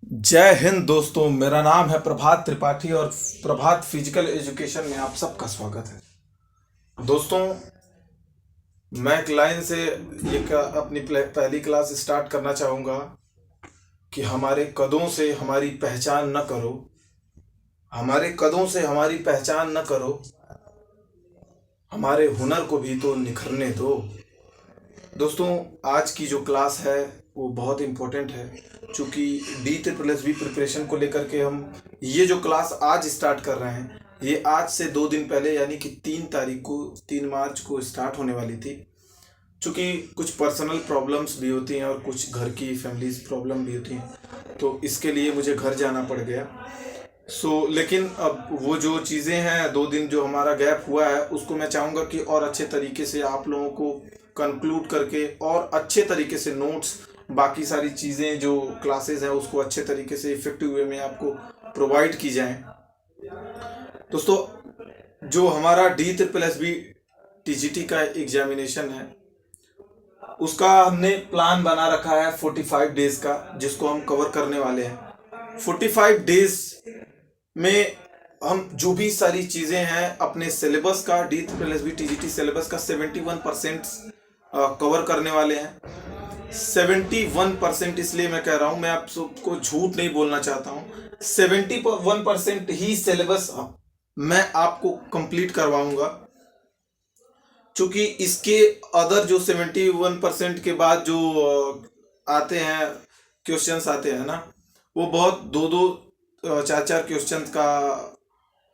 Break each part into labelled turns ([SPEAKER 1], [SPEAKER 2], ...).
[SPEAKER 1] जय हिंद दोस्तों। मेरा नाम है प्रभात त्रिपाठी और प्रभात फिजिकल एजुकेशन में आप सबका स्वागत है। दोस्तों, मैं एक लाइन से एक अपनी पहली क्लास स्टार्ट करना चाहूँगा कि हमारे कदों से हमारी पहचान न करो, हमारे कदों से हमारी पहचान न करो, हमारे हुनर को भी तो निखरने दो। दोस्तों, आज की जो क्लास है वो बहुत इम्पोर्टेंट है, क्योंकि D+B प्रिपरेशन को लेकर के हम ये जो क्लास आज स्टार्ट कर रहे हैं, ये आज से 2 दिन पहले यानी कि 3 मार्च को स्टार्ट होने वाली थी। चूँकि कुछ पर्सनल प्रॉब्लम्स भी होती हैं और कुछ घर की फैमिलीज प्रॉब्लम भी होती हैं, तो इसके लिए मुझे घर जाना पड़ गया। लेकिन अब वो जो चीज़ें हैं, 2 दिन जो हमारा गैप हुआ है, उसको मैं चाहूँगा कि और अच्छे तरीके से आप लोगों को कंक्लूड करके और अच्छे तरीके से नोट्स, बाकी सारी चीज़ें जो क्लासेस हैं उसको अच्छे तरीके से इफेक्टिव वे में आपको प्रोवाइड की जाएं। दोस्तों, जो हमारा D+B TGT का एग्जामिनेशन है, उसका हमने प्लान बना रखा है 45 डेज का, जिसको हम कवर करने वाले हैं। 45 डेज में हम जो भी सारी चीज़ें हैं अपने सिलेबस का, D+B TGT सिलेबस का 71% कवर करने वाले हैं। 71% इसलिए मैं कह रहा हूँ, मैं आप सबको झूठ नहीं बोलना चाहता हूँ। 71% ही सिलेबस मैं आपको कंप्लीट करवाऊंगा, क्योंकि इसके अदर जो 71% के बाद जो आते हैं क्वेश्चंस आते हैं ना, वो बहुत दो दो चार चार क्वेश्चन का,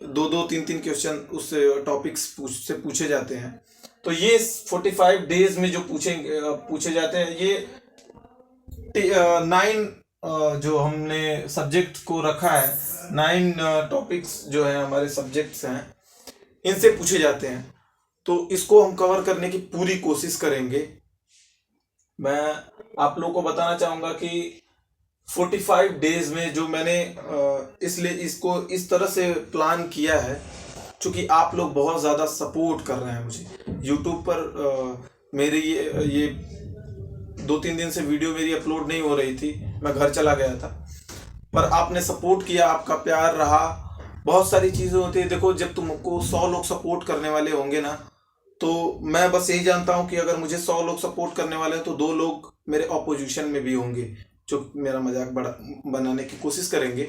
[SPEAKER 1] दो दो तीन तीन क्वेश्चन उस टॉपिक्स से पूछे जाते हैं। तो ये 45 डेज में जो पूछे जाते हैं, ये 9 जो हमने सब्जेक्ट को रखा है, 9 टॉपिक्स जो है हमारे सब्जेक्ट्स हैं, इनसे पूछे जाते हैं। तो इसको हम कवर करने की पूरी कोशिश करेंगे। मैं आप लोगों को बताना चाहूँगा कि 45 डेज में जो मैंने इसलिए इसको इस तरह से प्लान किया है, क्योंकि आप लोग बहुत ज़्यादा सपोर्ट कर रहे हैं मुझे यूट्यूब पर। मेरी ये 2-3 दिन से वीडियो मेरी अपलोड नहीं हो रही थी, मैं घर चला गया था, पर आपने सपोर्ट किया, आपका प्यार रहा। बहुत सारी चीज़ें होती है, देखो जब तुमको 100 लोग सपोर्ट करने वाले होंगे ना, तो मैं बस यही जानता हूँ कि अगर मुझे 100 लोग सपोर्ट करने वाले हैं तो 2 लोग मेरे ऑपोजिशन में भी होंगे जो मेरा मजाक बनाने की कोशिश करेंगे,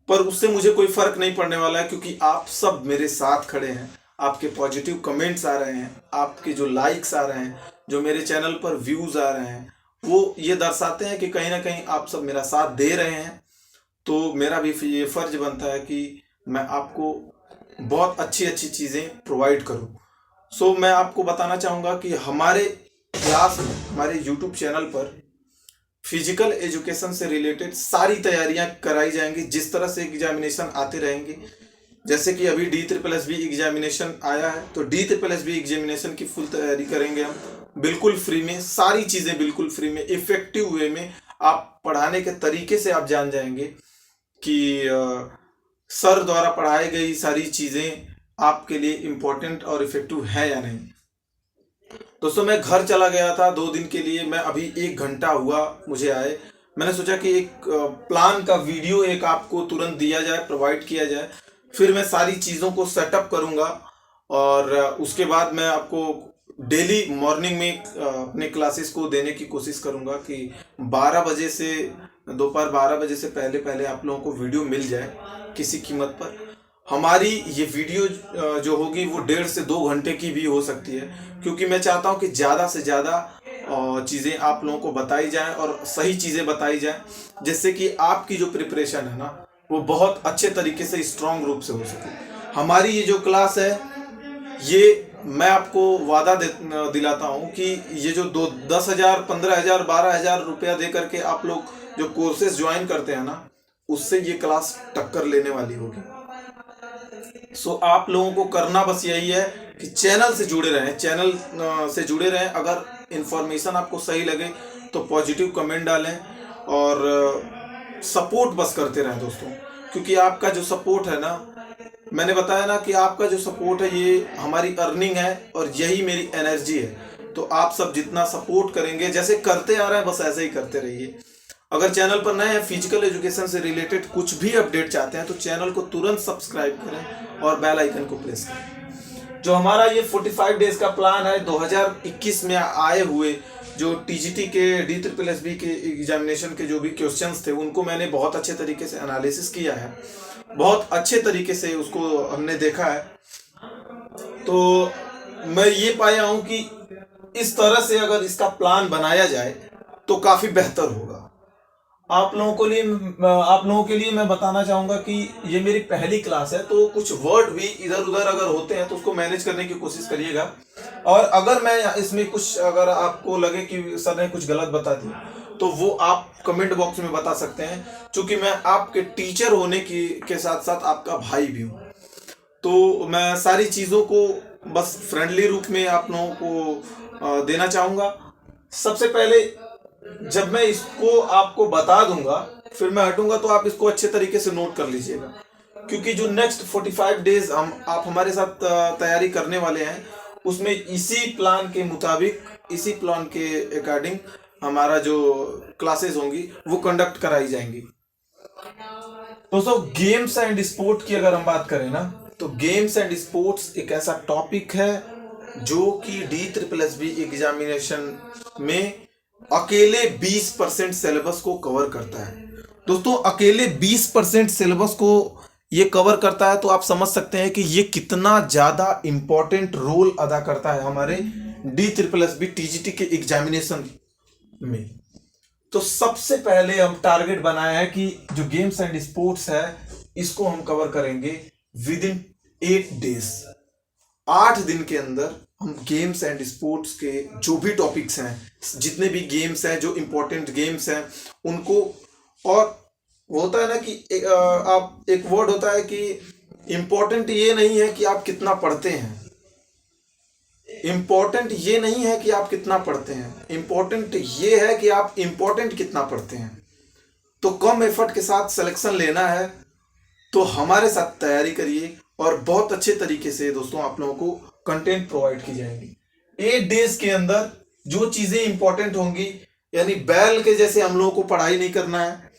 [SPEAKER 1] पर उससे मुझे कोई फर्क नहीं पड़ने वाला है, क्योंकि आप सब मेरे साथ खड़े हैं। आपके पॉजिटिव कमेंट्स आ रहे हैं, आपके जो लाइक्स आ रहे हैं, जो मेरे चैनल पर व्यूज आ रहे हैं, वो ये दर्शाते हैं कि कहीं ना कहीं आप सब मेरा साथ दे रहे हैं। तो मेरा भी ये फर्ज बनता है कि मैं आपको बहुत अच्छी अच्छी चीज़ें प्रोवाइड करूं। मैं आपको बताना चाहूँगा कि हमारे क्लास में, हमारे यूट्यूब चैनल पर फिजिकल एजुकेशन से रिलेटेड सारी तैयारियां कराई जाएंगी। जिस तरह से एग्जामिनेशन आते रहेंगे, जैसे कि अभी D+B एग्जामिनेशन आया है, तो D+B एग्जामिनेशन की फुल तैयारी करेंगे हम, बिल्कुल फ्री में, सारी चीज़ें बिल्कुल फ्री में, इफेक्टिव वे में। आप पढ़ाने के तरीके से आप जान जाएंगे कि सर द्वारा पढ़ाई गई सारी चीज़ें आपके लिए इम्पोर्टेंट और इफेक्टिव है या नहीं। दोस्तों, मैं घर चला गया था 2 दिन के लिए, मैं अभी 1 घंटा हुआ मुझे आए। मैंने सोचा कि एक प्लान का वीडियो एक आपको तुरंत दिया जाए, प्रोवाइड किया जाए, फिर मैं सारी चीज़ों को सेटअप करूँगा और उसके बाद मैं आपको डेली मॉर्निंग में अपने क्लासेस को देने की कोशिश करूँगा कि 12 बजे से, दोपहर 12 बजे से पहले पहले आप लोगों को वीडियो मिल जाए किसी कीमत पर। हमारी ये वीडियो जो होगी वो 1.5 से 2 घंटे की भी हो सकती है, क्योंकि मैं चाहता हूँ कि ज़्यादा से ज़्यादा चीज़ें आप लोगों को बताई जाएं और सही चीज़ें बताई जाएं, जिससे कि आपकी जो प्रिपरेशन है ना, वो बहुत अच्छे तरीके से स्ट्रांग रूप से हो सके। हमारी ये जो क्लास है, ये मैं आपको वादा दिलाता हूँ कि ये जो 10,000, 15,000, 12,000 रुपया दे करके आप लोग जो कोर्सेज ज्वाइन करते हैं ना, उससे ये क्लास टक्कर लेने वाली होगी। आप लोगों को करना बस यही है कि चैनल से जुड़े रहें, चैनल से जुड़े रहें। अगर इन्फॉर्मेशन आपको सही लगे तो पॉजिटिव कमेंट डालें और सपोर्ट बस करते रहें दोस्तों, क्योंकि आपका जो सपोर्ट है ना, मैंने बताया ना कि आपका जो सपोर्ट है ये हमारी अर्निंग है और यही मेरी एनर्जी है। तो आप सब जितना सपोर्ट करेंगे, जैसे करते आ रहे हैं, बस ऐसे ही करते रहिए। अगर चैनल पर नए हैं, फिजिकल एजुकेशन से रिलेटेड कुछ भी अपडेट चाहते हैं तो चैनल को तुरंत सब्सक्राइब करें और बेल आइकन को प्रेस करें। जो हमारा ये 45 डेज का प्लान है 2021 में आए हुए जो टीजीटी के DSSB के एग्जामिनेशन के जो भी क्वेश्चंस थे उनको मैंने बहुत अच्छे तरीके से एनालिसिस किया है, बहुत अच्छे तरीके से उसको हमने देखा है। तो मैं ये पाया हूं कि इस तरह से अगर इसका प्लान बनाया जाए तो काफी बेहतर होगा। आप लोगों के लिए मैं बताना चाहूंगा कि ये मेरी पहली क्लास है, तो कुछ वर्ड भी इधर उधर अगर होते हैं तो उसको मैनेज करने की कोशिश करिएगा। और अगर मैं इसमें कुछ, अगर आपको लगे कि सर ने कुछ गलत बता दी तो वो आप कमेंट बॉक्स में बता सकते हैं, क्योंकि मैं आपके टीचर होने के साथ साथ आपका भाई भी हूँ। तो मैं सारी चीज़ों को बस फ्रेंडली रूप में आप लोगों को देना चाहूँगा। सबसे पहले जब मैं इसको आपको बता दूंगा फिर मैं हटूंगा, तो आप इसको अच्छे तरीके से नोट कर लीजिएगा, क्योंकि जो नेक्स्ट 45 डेज आप हमारे साथ तैयारी करने वाले हैं उसमें इसी प्लान के मुताबिक, इसी प्लान के अकॉर्डिंग हमारा जो क्लासेस होंगी वो कंडक्ट कराई जाएंगी। दोस्तों, गेम्स एंड स्पोर्ट की अगर हम बात करें ना, तो गेम्स एंड स्पोर्ट्स एक ऐसा टॉपिक है जो कि DSSB एग्जामिनेशन में अकेले 20% सिलेबस को कवर करता है। दोस्तों, अकेले 20% सिलेबस को ये कवर करता है, तो आप समझ सकते हैं कि ये कितना ज्यादा इंपॉर्टेंट रोल अदा करता है हमारे DSSB TGT के एग्जामिनेशन में। तो सबसे पहले हम टारगेट बनाया है कि जो गेम्स एंड स्पोर्ट्स है इसको हम कवर करेंगे विद इन 8 डेज। 8 दिन के अंदर हम गेम्स एंड स्पोर्ट्स के जो भी टॉपिक्स हैं, जितने भी गेम्स हैं, जो इंपॉर्टेंट गेम्स हैं उनको, और होता है ना कि आप एक वर्ड होता है कि इंपॉर्टेंट ये नहीं है कि आप कितना पढ़ते हैं, इंपॉर्टेंट ये नहीं है कि आप कितना पढ़ते हैं, इंपॉर्टेंट ये है कि आप इंपॉर्टेंट कितना पढ़ते हैं। तो कम एफर्ट के साथ सिलेक्शन लेना है तो हमारे साथ तैयारी करिए और बहुत अच्छे तरीके से दोस्तों आप लोगों को कंटेंट प्रोवाइड की जाएंगी। 8 डेज के अंदर जो चीजें इंपॉर्टेंट होंगी, यानी बैल के जैसे हम लोगों को पढ़ाई नहीं करना है,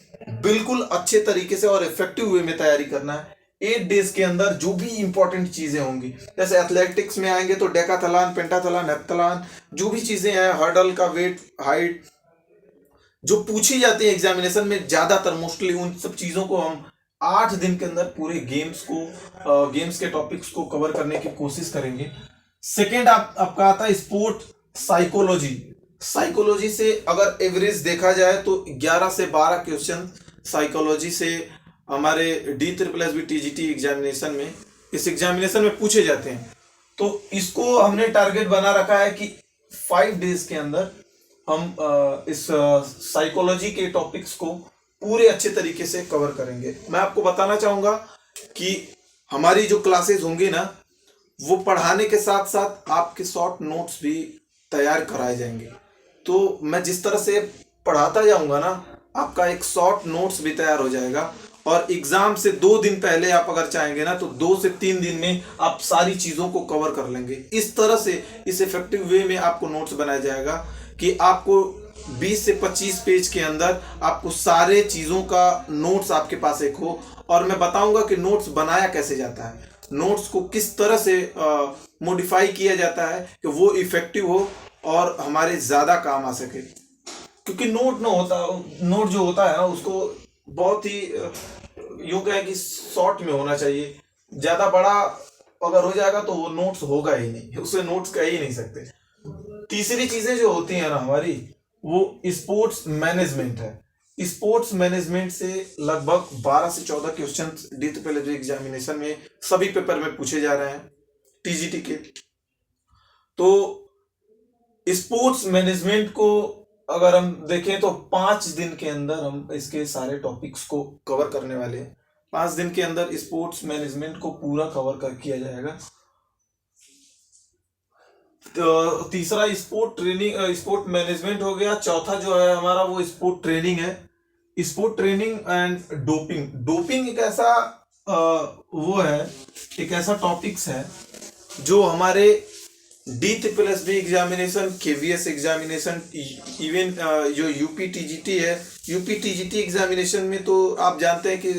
[SPEAKER 1] बिल्कुल अच्छे तरीके से और इफेक्टिव वे में तैयारी करना है। 8 डेज के अंदर जो भी इंपॉर्टेंट चीजें होंगी, जैसे एथलेटिक्स में आएंगे तो डेकाथलॉन, पेंटाथलॉन, हेप्टाथलॉन, जो भी चीजें हैं, हर्डल का वेट, हाइट जो पूछी जाती है एग्जामिनेशन में ज्यादातर मोस्टली, उन सब चीजों को हम 8 दिन के अंदर पूरे गेम्स के टॉपिक्स को कवर करने की कोशिश करेंगे। सेकेंड आपका आता है स्पोर्ट साइकोलॉजी। साइकोलॉजी से अगर एवरेज देखा जाए तो 11 से 12 क्वेश्चन साइकोलॉजी से हमारे DSSB TGT एग्जामिनेशन में, इस एग्जामिनेशन में पूछे जाते हैं। तो इसको हमने टारगेट बना रखा है कि 5 डेज के अंदर हम इस साइकोलॉजी के टॉपिक्स को पूरे अच्छे तरीके से कवर करेंगे। मैं आपको बताना चाहूंगा कि हमारी जो क्लासेस होंगी ना, वो पढ़ाने के साथ साथ आपके शॉर्ट नोट्स भी तैयार कराए जाएंगे। तो मैं जिस तरह से पढ़ाता जाऊंगा ना, आपका एक शॉर्ट नोट्स भी तैयार हो जाएगा, और एग्जाम से 2 दिन पहले आप अगर चाहेंगे ना तो 2 से 3 दिन में आप सारी चीजों को कवर कर लेंगे। इस तरह से, इस इफेक्टिव वे में आपको नोट्स बनाया जाएगा कि आपको 20 से 25 पेज के अंदर आपको सारे चीजों का नोट्स आपके पास एक हो। और मैं बताऊंगा कि नोट्स बनाया कैसे जाता है, नोट्स को किस तरह से मॉडिफाई किया जाता है कि वो इफेक्टिव हो और हमारे ज्यादा काम आ सके। क्योंकि नोट जो होता है ना, उसको बहुत ही यूं कहें कि शॉर्ट में होना चाहिए। ज्यादा बड़ा अगर हो जाएगा तो वो नोट्स होगा ही नहीं, उसे नोट्स कह ही नहीं सकते। तीसरी चीजें जो होती है ना हमारी, वो स्पोर्ट्स मैनेजमेंट है। स्पोर्ट्स मैनेजमेंट से लगभग 12 से 14 क्वेश्चन DSSB एग्जामिनेशन में सभी पेपर में पूछे जा रहे हैं TGT के। तो स्पोर्ट्स मैनेजमेंट को अगर हम देखें तो 5 दिन के अंदर हम इसके सारे टॉपिक्स को कवर करने वाले हैं। 5 दिन के अंदर स्पोर्ट्स मैनेजमेंट को पूरा कवर कर किया जाएगा। तो तीसरा स्पोर्ट मैनेजमेंट हो गया। चौथा जो है हमारा वो स्पोर्ट ट्रेनिंग है। स्पोर्ट ट्रेनिंग एंड डोपिंग एक ऐसा वो है, एक ऐसा टॉपिक्स है जो हमारे DSSB examination, KVS examination, even जो UPTGT है, UPTGT एग्जामिनेशन में तो आप जानते हैं कि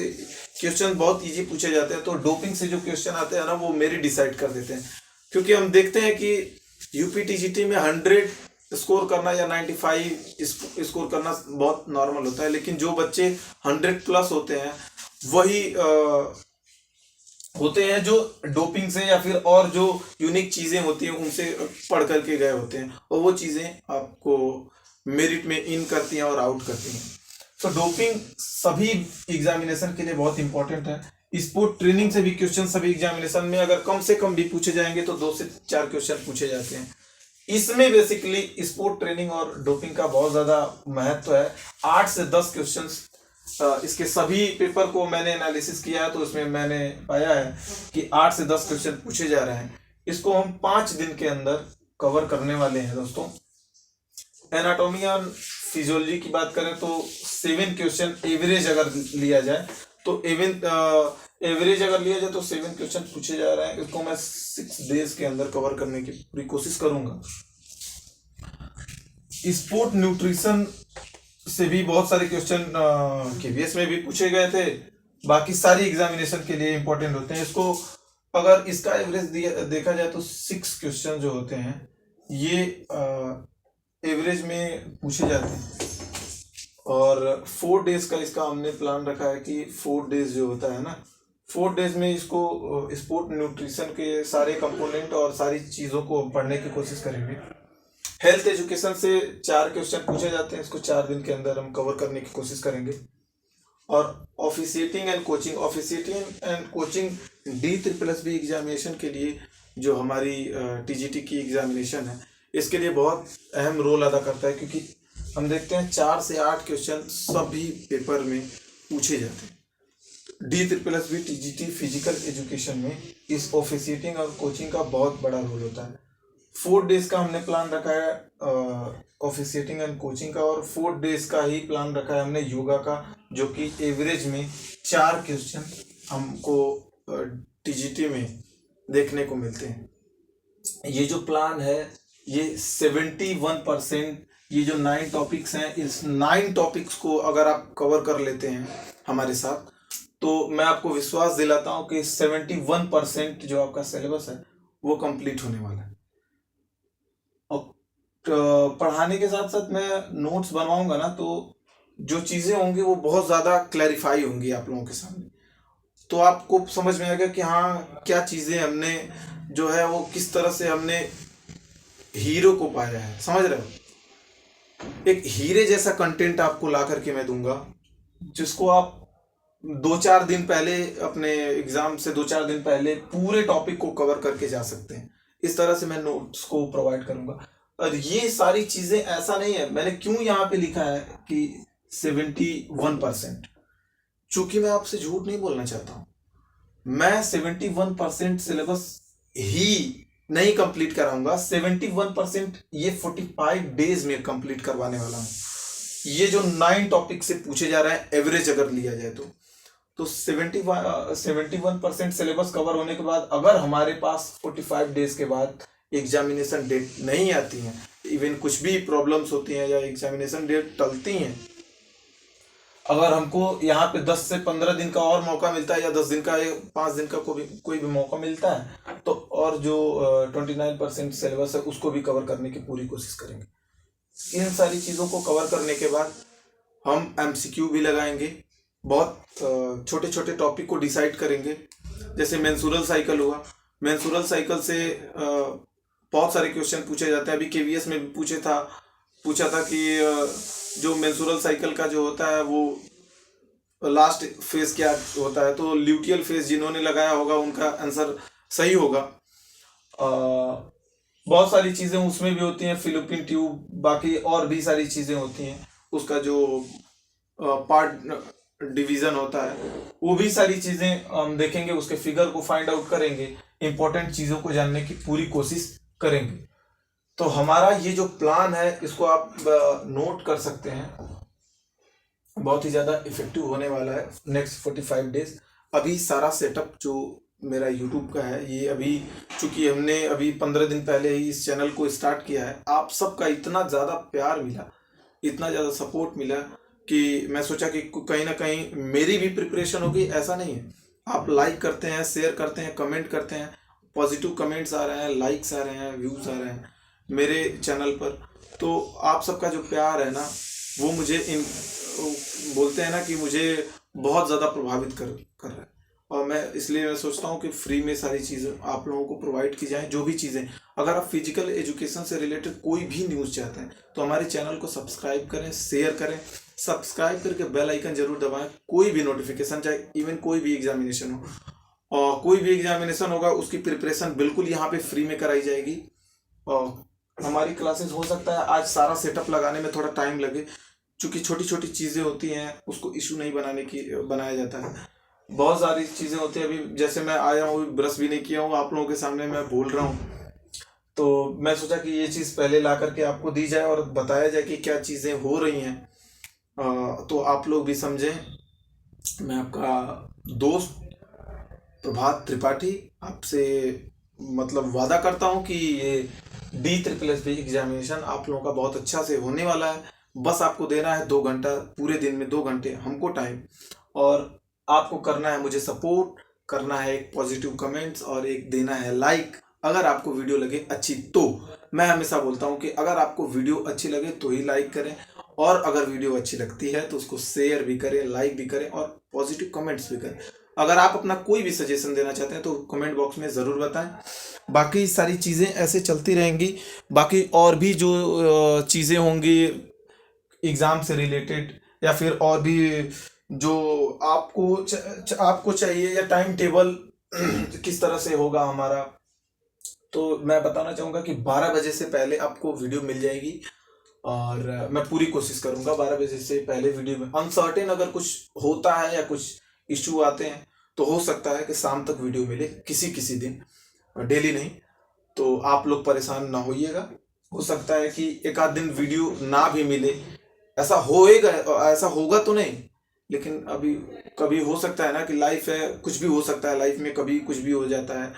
[SPEAKER 1] क्वेश्चन बहुत इजी पूछे जाते हैं, तो डोपिंग से जो क्वेश्चन आते हैं ना वो मेरी डिसाइड कर देते हैं, क्योंकि हम देखते हैं कि UPTGT में 100 स्कोर करना या 95 स्कोर करना बहुत नॉर्मल होता है, लेकिन जो बच्चे 100 प्लस होते हैं वही होते हैं जो डोपिंग से या फिर और जो यूनिक चीजें होती हैं उनसे पढ़ करके गए होते हैं, और वो चीजें आपको मेरिट में इन करती हैं और आउट करती हैं। तो डोपिंग सभी एग्जामिनेशन के लिए बहुत इंपॉर्टेंट है। स्पोर्ट ट्रेनिंग से भी क्वेश्चन सभी एग्जामिनेशन में अगर कम से कम भी पूछे जाएंगे तो 2 से 4 क्वेश्चन पूछे जाते हैं। इसमें बेसिकली स्पोर्ट ट्रेनिंग और डोपिंग का बहुत ज्यादा महत्व है। 8 से 10 क्वेश्चंस इसके सभी पेपर को मैंने एनालिसिस किया है, तो उसमें मैंने पाया है कि 8 से 10 क्वेश्चन पूछे जा रहे हैं। इसको हम 5 दिन के अंदर कवर करने वाले हैं दोस्तों। एनाटॉमी एंड फिजियोलॉजी की बात करें तो 7 क्वेश्चन एवरेज अगर लिया जाए तो एवरेज अगर लिया जाए तो 7 क्वेश्चन पूछे जा रहे हैं। इसको मैं 6 डेज के अंदर कवर करने की पूरी कोशिश करूंगा। स्पोर्ट न्यूट्रिशन से भी बहुत सारे क्वेश्चन KVS में भी पूछे गए थे, बाकी सारी एग्जामिनेशन के लिए इंपॉर्टेंट होते हैं। इसको अगर इसका एवरेज देखा जाए तो 6 क्वेश्चन जो होते हैं ये एवरेज में पूछे जाते हैं, और 4 डेज का इसका हमने प्लान रखा है कि 4 डेज जो होता है ना, 4 डेज में इसको स्पोर्ट न्यूट्रिशन के सारे कंपोनेंट और सारी चीज़ों को पढ़ने की कोशिश करेंगे। हेल्थ एजुकेशन से 4 क्वेश्चन पूछे जाते हैं, इसको 4 दिन के अंदर हम कवर करने की कोशिश करेंगे। और officiating and coaching DSSB examination के लिए जो हमारी TGT की एग्जामिनेशन है, इसके लिए बहुत अहम रोल अदा करता है, क्योंकि हम देखते हैं 4 से 8 क्वेश्चन सभी पेपर में पूछे जाते हैं। DSSB TGT फिजिकल एजुकेशन में इस ऑफिशिएटिंग और कोचिंग का बहुत बड़ा रोल होता है। 4 डेज का हमने प्लान रखा है ऑफिशिएटिंग एंड कोचिंग का, और 4 डेज का ही प्लान रखा है हमने योगा का, जो कि एवरेज में 4 क्वेश्चन हमको TGT में देखने को मिलते हैं। ये जो प्लान है ये 71%, ये जो 9 टॉपिक्स हैं, इस 9 टॉपिक्स को अगर आप कवर कर लेते हैं हमारे साथ, तो मैं आपको विश्वास दिलाता हूं कि 71% जो आपका सिलेबस है वो कंप्लीट होने वाला है। और पढ़ाने के साथ साथ मैं नोट्स बनवाऊंगा ना, तो जो चीज़ें होंगी वो बहुत ज़्यादा क्लैरिफाई होंगी आप लोगों के सामने, तो आपको समझ में आएगा कि हाँ क्या चीज़ें हमने जो है वो किस तरह से हमने हीरो को पाया है। समझ रहे हो, एक हीरे जैसा कंटेंट आपको ला करके मैं दूंगा, जिसको आप 2-4 दिन पहले अपने एग्जाम से 2-4 दिन पहले पूरे टॉपिक को कवर करके जा सकते हैं। इस तरह से मैं नोट्स को प्रोवाइड करूंगा। और ये सारी चीजें ऐसा नहीं है, मैंने क्यों यहाँ पे लिखा है कि 71%, चूंकि मैं आपसे झूठ नहीं बोलना चाहता हूं। मैं 71% सिलेबस ही नहीं कंप्लीट कराऊंगा, 71% ये 45 डेज में कंप्लीट करवाने वाला हूं। ये जो 9 टॉपिक से पूछे जा रहे हैं एवरेज अगर लिया जाए तो 71% सिलेबस कवर होने के बाद अगर हमारे पास 45 डेज के बाद एग्जामिनेशन डेट नहीं आती है, इवन कुछ भी प्रॉब्लम्स होती हैं या एग्जामिनेशन डेट टलती हैं, अगर हमको यहाँ पे 10 से 15 दिन का और मौका मिलता है, या 10 दिन का या 5 दिन का कोई भी मौका मिलता है, तो और जो 29% सिलेबस है उसको भी कवर करने की पूरी कोशिश करेंगे। इन सारी चीज़ों को कवर करने के बाद हम MCQ भी लगाएंगे, बहुत छोटे छोटे टॉपिक को डिसाइड करेंगे। जैसे मेंसुरल साइकिल हुआ, मेंसुरल साइकिल से बहुत सारे क्वेश्चन पूछे जाते हैं। अभी KVS में भी पूछा था कि जो मेंसुरल साइकिल का जो होता है वो लास्ट फेज क्या होता है, तो ल्यूटियल फेज जिन्होंने लगाया होगा उनका आंसर सही होगा। बहुत सारी चीज़ें उसमें भी होती हैं, फिलिपिन ट्यूब, बाकी और भी सारी चीज़ें होती हैं, उसका जो पार्ट डिवीज़न होता है वो भी सारी चीज़ें हम देखेंगे, उसके फिगर को फाइंड आउट करेंगे, इंपॉर्टेंट चीज़ों को जानने की पूरी कोशिश करेंगे। तो हमारा ये जो प्लान है इसको आप नोट कर सकते हैं, बहुत ही ज़्यादा इफेक्टिव होने वाला है नेक्स्ट 45 डेज। अभी सारा सेटअप जो मेरा यूट्यूब का है, ये अभी चूंकि हमने अभी 15 दिन पहले ही इस चैनल को स्टार्ट किया है, आप सबका इतना ज़्यादा प्यार मिला, इतना ज़्यादा सपोर्ट मिला कि मैं सोचा कि कहीं ना कहीं मेरी भी प्रिपरेशन होगी। ऐसा नहीं है, आप लाइक करते हैं, शेयर करते हैं, कमेंट करते हैं, पॉजिटिव कमेंट्स आ रहे हैं, लाइक्स आ रहे हैं, व्यूज़ आ रहे हैं मेरे चैनल पर। तो आप सबका जो प्यार है ना, वो मुझे बोलते हैं ना कि मुझे बहुत ज़्यादा प्रभावित कर रहा है। और मैं इसलिए मैं सोचता हूँ कि फ्री में सारी चीज़ें आप लोगों को प्रोवाइड की जाएं। जो भी चीज़ें, अगर आप फिजिकल एजुकेशन से रिलेटेड कोई भी न्यूज़ चाहते हैं तो हमारे चैनल को सब्सक्राइब करें, शेयर करें, सब्सक्राइब करके बेल आइकन जरूर दबाएं। कोई भी नोटिफिकेशन, चाहे इवन कोई भी एग्जामिनेशन हो, और कोई भी एग्जामिनेशन होगा उसकी प्रिपरेशन बिल्कुल यहाँ पे फ्री में कराई जाएगी। और हमारी क्लासेस, हो सकता है आज सारा सेटअप लगाने में थोड़ा टाइम लगे, क्योंकि छोटी छोटी चीज़ें होती हैं, उसको इशू नहीं बनाया जाता है। बहुत सारी चीज़ें होती हैं। अभी जैसे मैं आया हूँ, ब्रश भी नहीं किया हूँ, आप लोगों के सामने मैं बोल रहा हूँ, तो मैं सोचा कि ये चीज़ पहले ला करके आपको दी जाए और बताया जाए कि क्या चीज़ें हो रही हैं, तो आप लोग भी समझें। मैं आपका दोस्त प्रभात त्रिपाठी आपसे मतलब वादा करता हूँ कि ये DSSB एग्जामिनेशन आप लोगों का बहुत अच्छा से होने वाला है। बस आपको देना है 2 घंटा, पूरे दिन में 2 घंटे हमको टाइम, और आपको करना है मुझे सपोर्ट करना है, एक पॉजिटिव कमेंट्स और एक देना है लाइक। अगर आपको वीडियो लगे अच्छी, तो मैं हमेशा बोलता हूँ कि अगर आपको वीडियो अच्छी लगे तो ही लाइक करें, और अगर वीडियो अच्छी लगती है तो उसको शेयर भी करें, लाइक भी करें और पॉजिटिव कमेंट्स भी करें। अगर आप अपना कोई भी सजेशन देना चाहते हैं तो कमेंट बॉक्स में ज़रूर बताएं। बाकी सारी चीज़ें ऐसे चलती रहेंगी। बाकी और भी जो चीज़ें होंगी एग्ज़ाम से रिलेटेड, या फिर और भी जो आपको चाहिए, या टाइम टेबल किस तरह से होगा हमारा, तो मैं बताना चाहूँगा कि 12 बजे से पहले आपको वीडियो मिल जाएगी। और मैं पूरी कोशिश करूंगा 12 बजे से पहले वीडियो में। अनसर्टेन अगर कुछ होता है या कुछ इश्यू आते हैं तो हो सकता है कि शाम तक वीडियो मिले किसी किसी दिन, डेली नहीं। तो आप लोग परेशान ना होइएगा। हो सकता है कि एक आध दिन वीडियो ना भी मिले, ऐसा होएगा, ऐसा होगा तो नहीं, लेकिन अभी कभी हो सकता है ना कि लाइफ है, कुछ भी हो सकता है लाइफ में, कभी कुछ भी हो जाता है।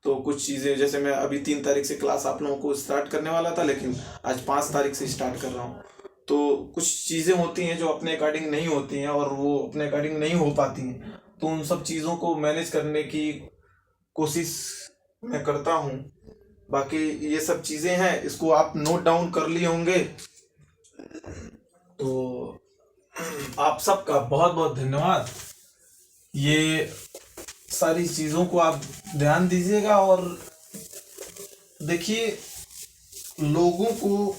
[SPEAKER 1] तो कुछ चीज़ें, जैसे मैं अभी 3 तारीख से क्लास आप लोगों को स्टार्ट करने वाला था, लेकिन आज 5 तारीख से स्टार्ट कर रहा हूँ। तो कुछ चीज़ें होती हैं जो अपने अकॉर्डिंग नहीं होती हैं, और वो अपने अकॉर्डिंग नहीं हो पाती हैं, तो उन सब चीज़ों को मैनेज करने की कोशिश मैं करता हूँ। बाकी ये सब चीज़ें हैं, इसको आप नोट डाउन कर लिए होंगे। तो आप सबका बहुत बहुत धन्यवाद। ये सारी चीज़ों को आप ध्यान दीजिएगा, और देखिए, लोगों को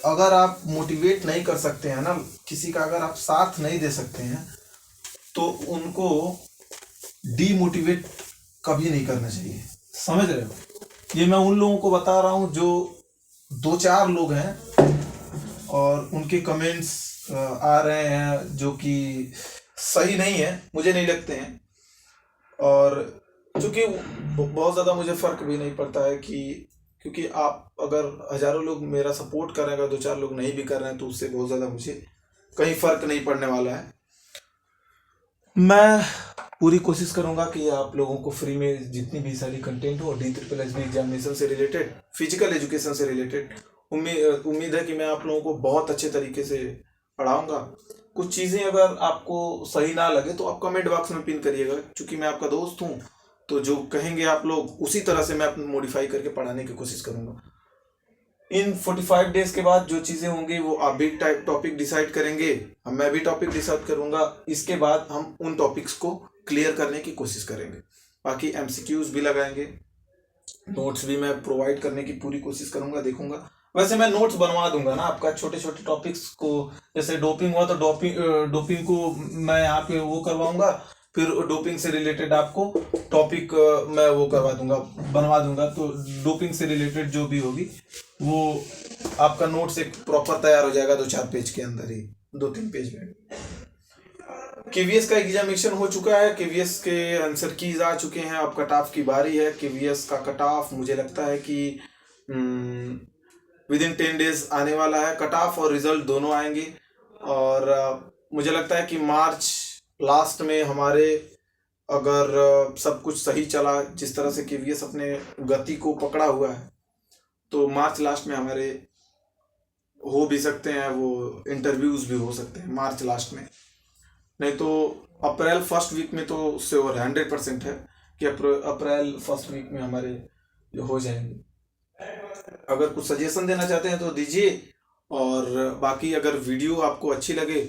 [SPEAKER 1] अगर आप मोटिवेट नहीं कर सकते हैं ना, किसी का अगर आप साथ नहीं दे सकते हैं, तो उनको डीमोटिवेट कभी नहीं करना चाहिए। समझ रहे हो? ये मैं उन लोगों को बता रहा हूँ जो 2-4 लोग हैं और उनके कमेंट्स आ रहे हैं जो कि सही नहीं है, मुझे नहीं लगते हैं। और चूंकि बहुत ज़्यादा मुझे फ़र्क भी नहीं पड़ता है कि, क्योंकि आप अगर हज़ारों लोग मेरा सपोर्ट कर रहे हैं, अगर 2-4 लोग नहीं भी कर रहे हैं, तो उससे बहुत ज़्यादा मुझे कहीं फ़र्क नहीं पड़ने वाला है। मैं पूरी कोशिश करूंगा कि आप लोगों को फ्री में जितनी भी सारी कंटेंट हो DSSB एग्जामिनेशन से रिलेटेड, फिजिकल एजुकेशन से रिलेटेड, उम्मीद है कि मैं आप लोगों को बहुत अच्छे तरीके से पढ़ाऊंगा। कुछ चीज़ें अगर आपको सही ना लगे तो आप कमेंट बॉक्स में पिन करिएगा, क्योंकि मैं आपका दोस्त हूँ। तो जो कहेंगे आप लोग, उसी तरह से मैं अपना मॉडिफाई करके पढ़ाने की कोशिश करूंगा। इन 45 डेज के बाद जो चीज़ें होंगी वो आप भी टॉपिक डिसाइड करेंगे, मैं भी टॉपिक डिसाइड करूंगा। इसके बाद हम उन टॉपिक्स को क्लियर करने की कोशिश करेंगे। बाकी MCQs भी लगाएंगे, नोट्स भी मैं प्रोवाइड करने की पूरी कोशिश करूंगा, देखूंगा। वैसे मैं नोट्स बनवा दूंगा ना आपका, छोटे छोटे टॉपिक्स को, जैसे डोपिंग हुआ तो डोपिंग को मैं यहाँ पे वो करवाऊंगा, फिर डोपिंग से रिलेटेड आपको टॉपिक मैं वो करवा दूंगा, बनवा दूंगा। तो डोपिंग से रिलेटेड जो भी होगी वो आपका नोट्स एक प्रॉपर तैयार हो जाएगा 2-4 पेज के अंदर ही, 2-3 पेज में। KVS का एग्जामिनेशन हो चुका है, KVS के आंसर कीज आ चुके हैं, अब कट ऑफ की बारी है। KVS का कट ऑफ मुझे लगता है कि विद इन 10 डेज आने वाला है। कट ऑफ और रिजल्ट दोनों आएंगे, और मुझे लगता है कि मार्च लास्ट में हमारे अगर सब कुछ सही चला, जिस तरह से केवीएस अपने गति को पकड़ा हुआ है, तो मार्च लास्ट में हमारे हो भी सकते हैं, वो इंटरव्यूज भी हो सकते हैं मार्च लास्ट में। नहीं तो अप्रैल फर्स्ट वीक में तो उससे और 100% है कि अप्रैल फर्स्ट वीक में हमारे जो हो जाएंगे। अगर कुछ सजेशन देना चाहते हैं तो दीजिए, और बाकी अगर वीडियो आपको अच्छी लगे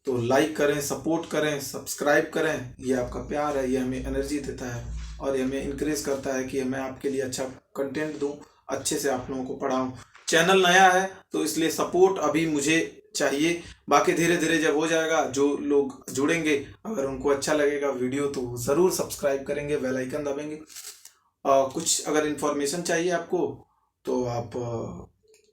[SPEAKER 1] तो लाइक करें, सपोर्ट करें, सब्सक्राइब करें। ये आपका प्यार है, ये हमें एनर्जी देता है और ये हमें इनक्रेज करता है कि मैं आपके लिए अच्छा कंटेंट दूं, अच्छे से आप लोगों को पढ़ाऊं। चैनल नया है तो इसलिए सपोर्ट अभी मुझे चाहिए, बाकी धीरे धीरे जब हो जाएगा, जो लोग जुड़ेंगे अगर उनको अच्छा लगेगा वीडियो तो ज़रूर सब्सक्राइब करेंगे, बेल आइकन दबाएंगे। कुछ अगर इन्फॉर्मेशन चाहिए आपको तो आप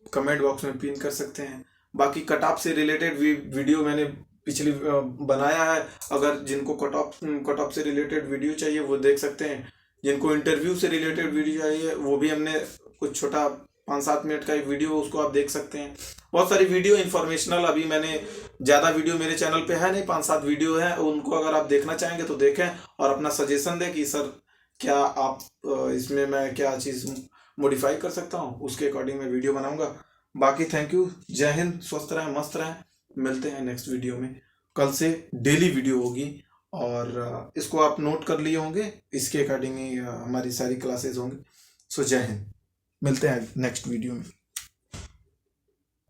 [SPEAKER 1] कमेंट बॉक्स में पिन कर सकते हैं। बाकी कट ऑफ से रिलेटेड वीडियो मैंने पिछली बनाया है, अगर जिनको कट ऑफ से रिलेटेड वीडियो चाहिए वो देख सकते हैं। जिनको इंटरव्यू से रिलेटेड वीडियो चाहिए वो भी हमने कुछ छोटा 5-7 मिनट का एक वीडियो, उसको आप देख सकते हैं। बहुत सारी वीडियो इन्फॉर्मेशनल, अभी मैंने ज़्यादा वीडियो मेरे चैनल पे है नहीं, 5-7 वीडियो है, उनको अगर आप देखना चाहेंगे तो देखें और अपना सजेशन दें कि सर क्या आप इसमें मैं क्या चीज़ मॉडिफाई कर सकता हूँ, उसके अकॉर्डिंग मैं वीडियो बनाऊंगा। बाकी थैंक यू, जय हिंद, स्वस्थ रहें, मस्त रहें, मिलते हैं नेक्स्ट वीडियो में। कल से डेली वीडियो होगी और इसको आप नोट कर लिए होंगे, इसके अकॉर्डिंग ही हमारी सारी क्लासेस होंगी। सो जय हिंद, मिलते हैं नेक्स्ट वीडियो में।